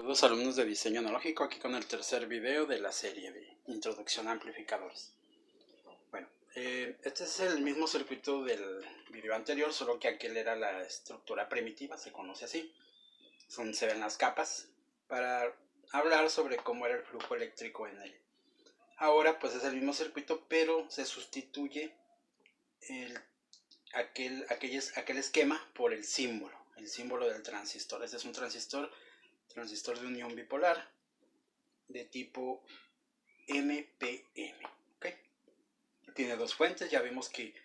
Saludos alumnos de diseño analógico, aquí con el tercer video de la serie de introducción a amplificadores. Bueno, este es el mismo circuito del video anterior, solo que aquel era la estructura primitiva, se conoce así. Se ven las capas para hablar sobre cómo era el flujo eléctrico en él. Ahora pues es el mismo circuito, pero se sustituye aquel esquema por el símbolo del transistor. Este es un transistor de unión bipolar de tipo MPM. ¿Okay? Tiene dos fuentes. Ya vimos que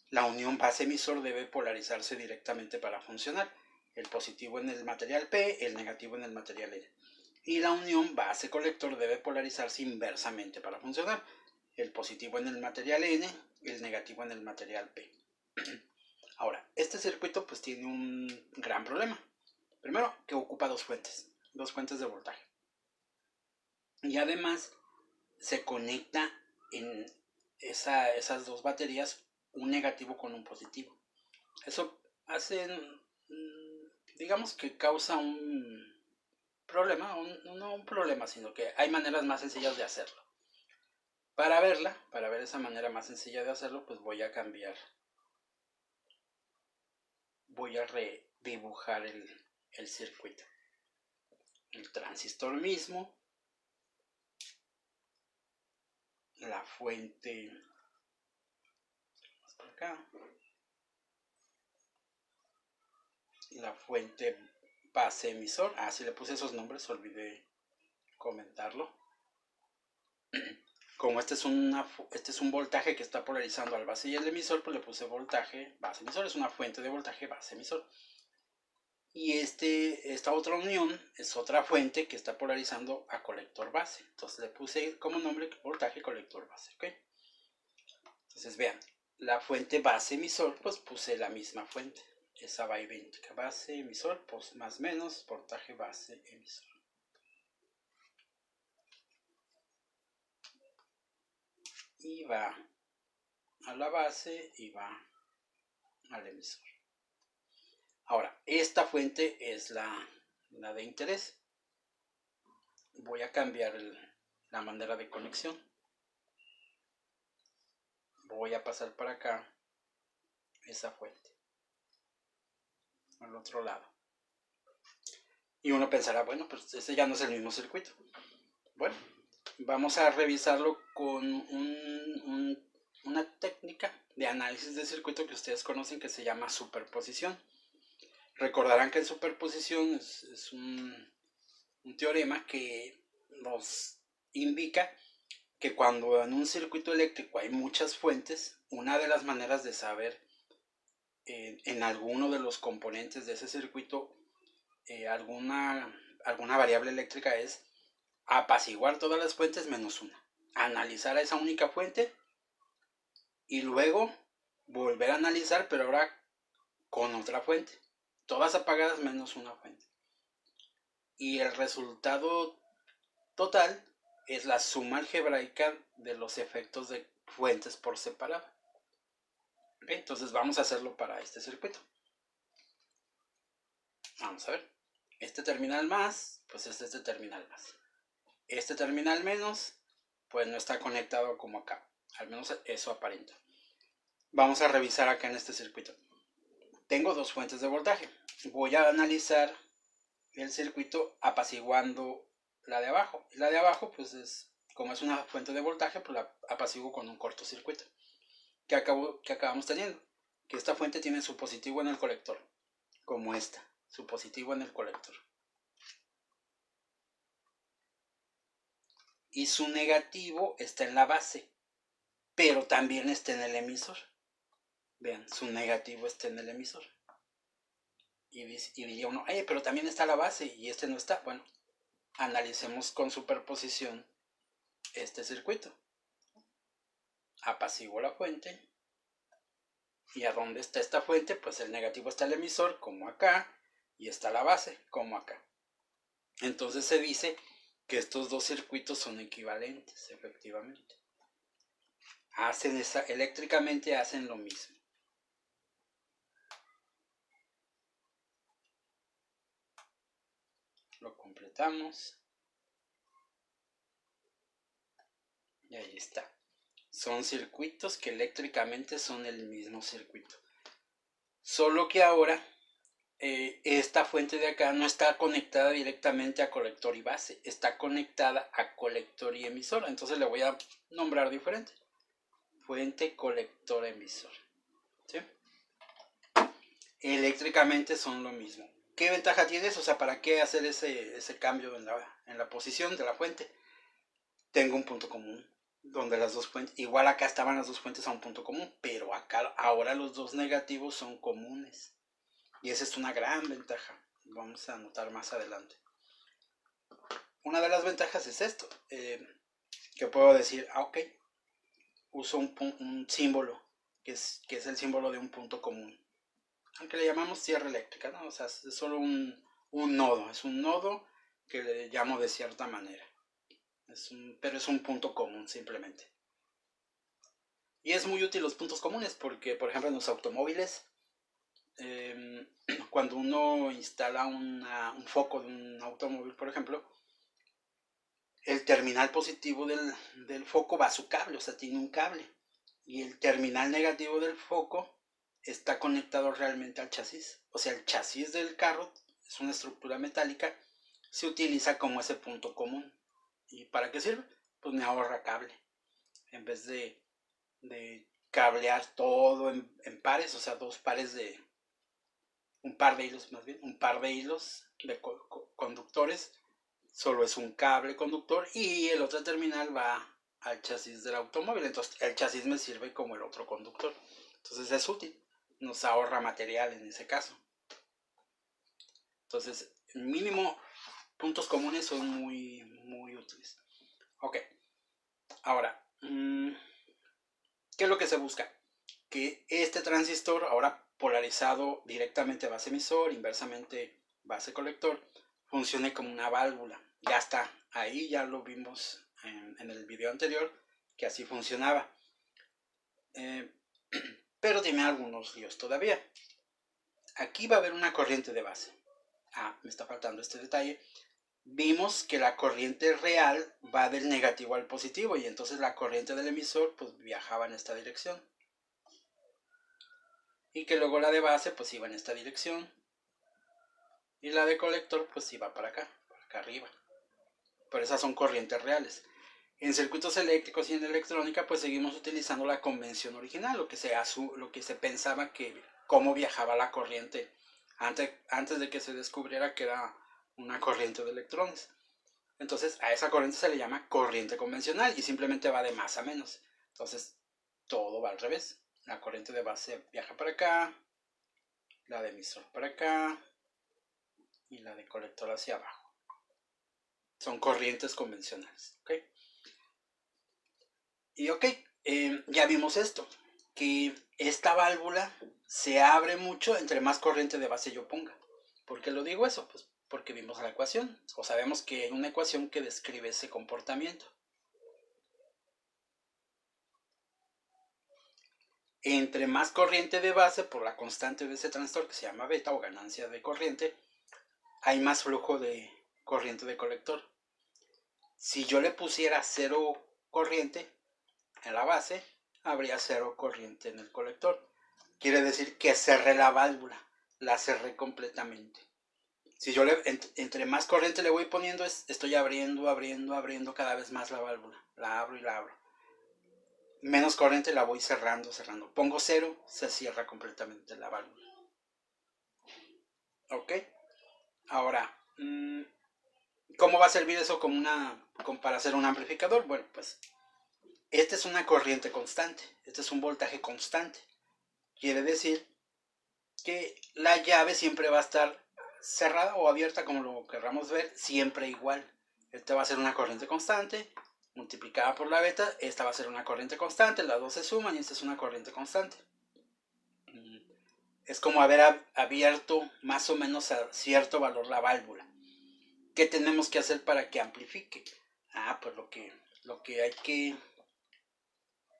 la unión base-emisor debe polarizarse directamente para funcionar. El positivo en el material P, el negativo en el material N. Y la unión base-colector debe polarizarse inversamente para funcionar. El positivo en el material N, el negativo en el material P. Ahora, este circuito pues tiene un gran problema. Primero, que ocupa dos fuentes de voltaje. Y además se conecta en esas dos baterías un negativo con un positivo. Eso hace, digamos que causa un problema, no un problema, sino que hay maneras más sencillas de hacerlo. Para ver esa manera más sencilla de hacerlo, pues voy a redibujar el circuito. El transistor mismo, la fuente, por acá, la fuente base emisor. Si le puse esos nombres, olvidé comentarlo. Como este es un voltaje que está polarizando al base y el emisor, pues le puse voltaje base emisor. Es una fuente de voltaje base emisor. Y esta otra unión es otra fuente que está polarizando a colector base. Entonces le puse como nombre voltaje colector base. ¿Okay? Entonces vean, la fuente base emisor, pues puse la misma fuente. Esa va idéntica. Base emisor, pues más menos, voltaje base emisor. Y va a la base y va al emisor. Ahora, esta fuente es la de interés. Voy a cambiar la manera de conexión. Voy a pasar para acá esa fuente al otro lado. Y uno pensará, bueno, pues ese ya no es el mismo circuito. Bueno, vamos a revisarlo con una técnica de análisis de circuito que ustedes conocen que se llama superposición. Recordarán que en superposición es un teorema que nos indica que cuando en un circuito eléctrico hay muchas fuentes, una de las maneras de saber en alguno de los componentes de ese circuito alguna variable eléctrica es apaciguar todas las fuentes menos una. Analizar a esa única fuente y luego volver a analizar, pero ahora con otra fuente. Todas apagadas menos una fuente. Y el resultado total es la suma algebraica de los efectos de fuentes por separado. ¿Okay? Entonces vamos a hacerlo para este circuito. Vamos a ver. Este terminal más, pues es este terminal más. Este terminal menos, pues no está conectado como acá. Al menos eso aparenta. Vamos a revisar acá en este circuito. Tengo dos fuentes de voltaje. Voy a analizar el circuito apaciguando la de abajo. La de abajo, pues como es una fuente de voltaje, pues la apaciguo con un cortocircuito. Que acabamos teniendo. Que esta fuente tiene su positivo en el colector. Como esta. Su positivo en el colector. Y su negativo está en la base. Pero también está en el emisor. Vean, su negativo está en el emisor. Y diría uno, pero también está la base y este no está. Bueno, analicemos con superposición este circuito. Apaciguo la fuente. ¿Y a dónde está esta fuente? Pues el negativo está el emisor, como acá, y está la base, como acá. Entonces se dice que estos dos circuitos son equivalentes, efectivamente. Eléctricamente hacen lo mismo. Lo completo apretamos. Y ahí está. Son circuitos que eléctricamente son el mismo circuito. Solo que ahora esta fuente de acá no está conectada directamente a colector y base. Está conectada a colector y emisor. Entonces le voy a nombrar diferente. Fuente, colector, emisor. ¿Sí? Eléctricamente son lo mismo. ¿Qué ventaja tiene eso? O sea, ¿para qué hacer ese cambio en la posición de la fuente? Tengo un punto común donde las dos fuentes, igual acá estaban las dos fuentes a un punto común, pero acá ahora los dos negativos son comunes. Y esa es una gran ventaja. Vamos a anotar más adelante. Una de las ventajas es esto, que puedo decir, ok, uso un símbolo, que es el símbolo de un punto común. Aunque le llamamos sierra eléctrica, ¿no? O sea, es solo un nodo, es un nodo que le llamo de cierta manera. Pero es un punto común simplemente. Y es muy útil los puntos comunes porque, por ejemplo, en los automóviles, cuando uno instala un foco de un automóvil, por ejemplo, el terminal positivo del foco va a su cable, o sea, tiene un cable. Y el terminal negativo del foco está conectado realmente al chasis. O sea, el chasis del carro es una estructura metálica, se utiliza como ese punto común. ¿Y para qué sirve? Pues me ahorra cable. En vez de cablear todo en pares, o sea, un par de hilos más bien, un par de hilos de conductores, solo es un cable conductor y el otro terminal va al chasis del automóvil. Entonces el chasis me sirve como el otro conductor. Entonces es útil, nos ahorra material en ese caso. Entonces, mínimo puntos comunes son muy, muy útiles. Ok, ahora, ¿qué es lo que se busca? Que este transistor, ahora polarizado directamente base emisor, inversamente base colector, funcione como una válvula. Ya está, ahí ya lo vimos en el video anterior, que así funcionaba. Pero tiene algunos líos todavía. Aquí va a haber una corriente de base. Ah, me está faltando este detalle. Vimos que la corriente real va del negativo al positivo y entonces la corriente del emisor pues viajaba en esta dirección. Y que luego la de base pues iba en esta dirección. Y la de colector pues iba para acá arriba. Pero esas son corrientes reales. En circuitos eléctricos y en electrónica pues seguimos utilizando la convención original, lo que se pensaba que cómo viajaba la corriente antes de que se descubriera que era una corriente de electrones. Entonces a esa corriente se le llama corriente convencional y simplemente va de más a menos. Entonces todo va al revés. La corriente de base viaja para acá, la de emisor para acá y la de colector hacia abajo. Son corrientes convencionales. ¿Ok? Y ok, ya vimos esto, que esta válvula se abre mucho entre más corriente de base yo ponga. ¿Por qué lo digo eso? Pues porque vimos la ecuación, o sabemos que hay una ecuación que describe ese comportamiento. Entre más corriente de base por la constante de ese transistor que se llama beta o ganancia de corriente, hay más flujo de corriente de colector. Si yo le pusiera cero corriente en la base, habría cero corriente en el colector. Quiere decir que cerré la válvula, la cerré completamente. Si yo entre más corriente le voy poniendo, estoy abriendo cada vez más la válvula. La abro y la abro. Menos corriente la voy cerrando. Pongo cero, se cierra completamente la válvula. ¿Ok? Ahora, ¿cómo va a servir eso para hacer un amplificador? Bueno, pues esta es una corriente constante. Este es un voltaje constante. Quiere decir que la llave siempre va a estar cerrada o abierta, como lo querramos ver, siempre igual. Esta va a ser una corriente constante multiplicada por la beta. Esta va a ser una corriente constante, las dos se suman y esta es una corriente constante. Es como haber abierto más o menos a cierto valor la válvula. ¿Qué tenemos que hacer para que amplifique? Pues lo que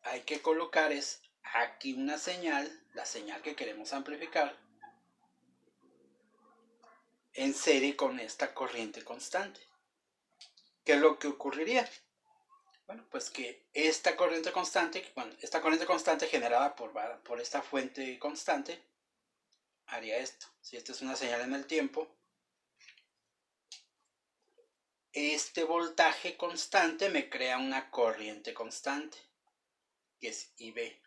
hay que colocar es aquí una señal, la señal que queremos amplificar. en serie con esta corriente constante. ¿Qué es lo que ocurriría? Bueno, pues que esta corriente constante generada por esta fuente constante haría esto. Si esta es una señal en el tiempo, este voltaje constante me crea una corriente constante, que es IB.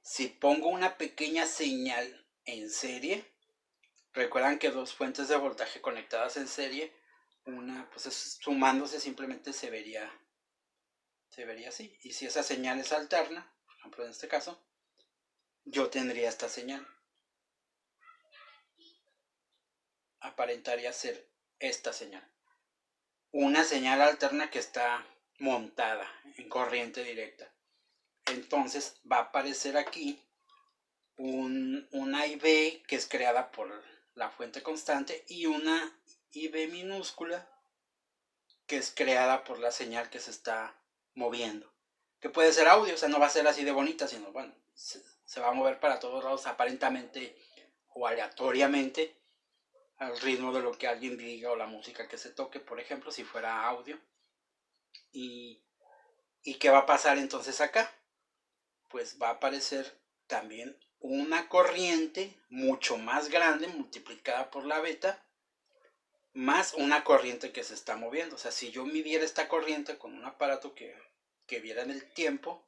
Si pongo una pequeña señal en serie, recuerdan que dos fuentes de voltaje conectadas en serie, una pues sumándose simplemente se vería así. Y si esa señal es alterna, por ejemplo en este caso, yo tendría esta señal. Aparentaría ser esta señal. Una señal alterna que está montada en corriente directa. Entonces va a aparecer aquí una IB que es creada por la fuente constante y una IB minúscula que es creada por la señal que se está moviendo. Que puede ser audio, o sea, no va a ser así de bonita, sino bueno, se va a mover para todos lados aparentemente o aleatoriamente al ritmo de lo que alguien diga o la música que se toque, por ejemplo, si fuera audio. ¿Y qué va a pasar entonces acá? Pues va a aparecer también una corriente mucho más grande multiplicada por la beta más una corriente que se está moviendo. O sea, si yo midiera esta corriente con un aparato que viera en el tiempo,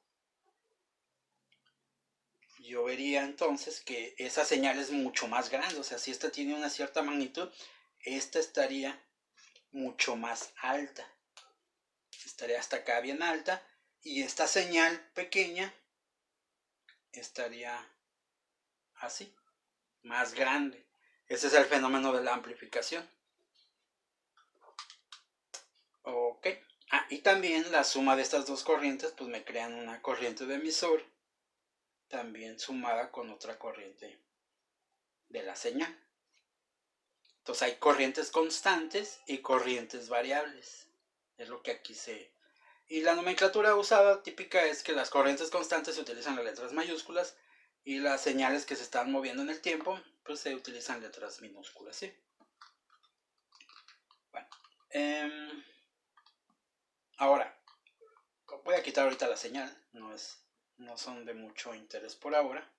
yo vería entonces que esa señal es mucho más grande. O sea, si esta tiene una cierta magnitud, esta estaría mucho más alta. Estaría hasta acá bien alta. Y esta señal pequeña estaría así, más grande. Ese es el fenómeno de la amplificación. Ok. Y también la suma de estas dos corrientes pues me crean una corriente de emisor también sumada con otra corriente de la señal. Entonces hay corrientes constantes y corrientes variables. Es lo que aquí se... Y la nomenclatura usada típica es que las corrientes constantes se utilizan las letras mayúsculas y las señales que se están moviendo en el tiempo pues se utilizan letras minúsculas, ¿sí? Bueno, ahora voy a quitar ahorita la señal, no son de mucho interés por ahora.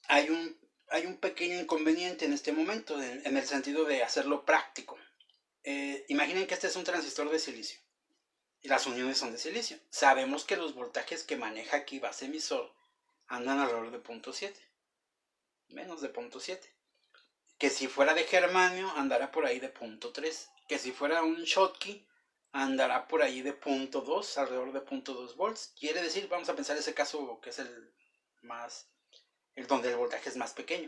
Hay un pequeño inconveniente en este momento, en el sentido de hacerlo práctico. Imaginen que este es un transistor de silicio y las uniones son de silicio. Sabemos que los voltajes que maneja aquí base emisor andan alrededor de 0.7, menos de 0.7. Que si fuera de germanio andará por ahí de 0.3. Que si fuera un Schottky andará por ahí de 0.2, alrededor de 0.2 volts. Quiere decir, vamos a pensar ese caso que es el donde el voltaje es más pequeño.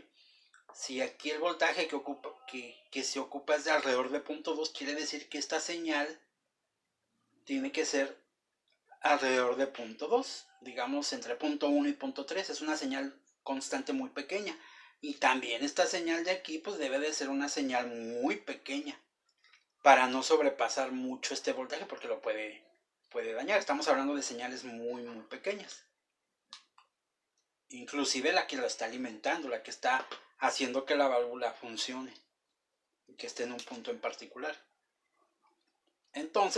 Si aquí el voltaje que se ocupa es de alrededor de 0.2, quiere decir que esta señal tiene que ser alrededor de 0.2, digamos entre 0.1 y 0.3, es una señal constante muy pequeña. Y también esta señal de aquí pues debe de ser una señal muy pequeña para no sobrepasar mucho este voltaje porque lo puede dañar. Estamos hablando de señales muy pequeñas. Inclusive la que lo está alimentando, la que está haciendo que la válvula funcione, que esté en un punto en particular. Entonces